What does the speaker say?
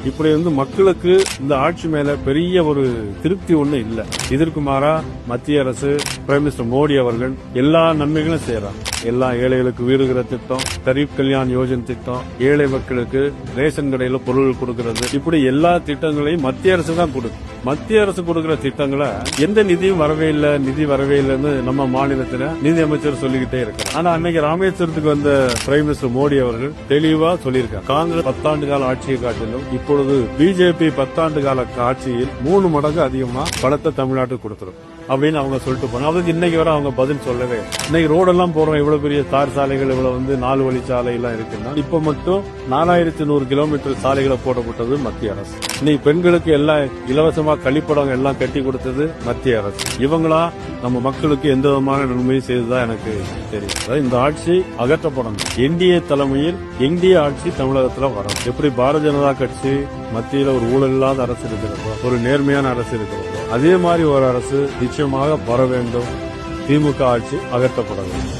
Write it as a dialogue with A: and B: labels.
A: இப்படி மக்களுக்கு இந்த ஆட்சி மேல பெரிய ஒரு திருப்தி ஒண்ணு இல்ல. இதற்கு மாறா மத்திய அரசு பிரைம் மினிஸ்டர் மோடி அவர்கள் எல்லா நன்மைகளும் செய்யறாங்க. எல்லா ஏழைகளுக்கு வீடுகிற திட்டம், கரீப் கல்யாண் யோஜன் திட்டம், ஏழை மக்களுக்கு ரேஷன் கடையில பொருள் கொடுக்கிறது, இப்படி எல்லா திட்டங்களையும் மத்திய அரசு தான் கொடுக்கும். மத்திய அரசு கொடுக்கிற திட்டங்களை எந்த நிதியும் வரவே இல்லை, நிதி வரவே இல்லைன்னு நம்ம மாநிலத்தில் நிதி அமைச்சர் சொல்லிக்கிட்டே இருக்காரு. ஆனா அன்னைக்கு ராமேஸ்வரத்துக்கு வந்த பிரைம் மினிஸ்டர் மோடி அவர்கள் தெளிவா சொல்லியிருக்காங்க, காங்கிரஸ் 10 ஆண்டு கால ஆட்சியை காட்டிலும் இப்பொழுது பிஜேபி 10 ஆண்டு கால ஆட்சியில் 3 மடங்கு அதிகமா பணத்தை தமிழ்நாட்டுக்கு கொடுத்துரும் அப்படின்னு அவங்க சொல்லிட்டு போனாங்க. அதுக்கு இன்னைக்கு வரை அவங்க பதில் சொல்லவே. இன்னைக்கு ரோடெல்லாம் போறோம், இவ்வளவு பெரிய தார் சாலைகள், இவ்வளவு 4 வழி சாலை எல்லாம் இருக்குன்னா இப்ப மட்டும் 4100 கிலோமீட்டர் சாலைகளை போடப்பட்டது மத்திய அரசு. இன்னைக்கு பெண்களுக்கு எல்லாம் இலவசமா கழிப்படம் எல்லாம் கட்டி கொடுத்தது மத்திய அரசு. இவங்களா நம்ம மக்களுக்கு எந்த விதமான நன்மையும் செய்ததா எனக்கு தெரியும். இந்த ஆட்சி அகற்றப்படணும். என்டிஏ தலைமையில் என்டிஏ ஆட்சி தமிழகத்தில் வரும். எப்படி பாரதிய ஜனதா கட்சி மத்தியில் ஒரு ஊழல் இல்லாத அரசு இருக்கிறதோ, ஒரு நேர்மையான அரசு இருக்கிறதோ, அதே மாதிரி ஒரு அரசு நிச்சயமாக வர வேண்டும். திமுக ஆட்சி அகற்றப்பட வேண்டும்.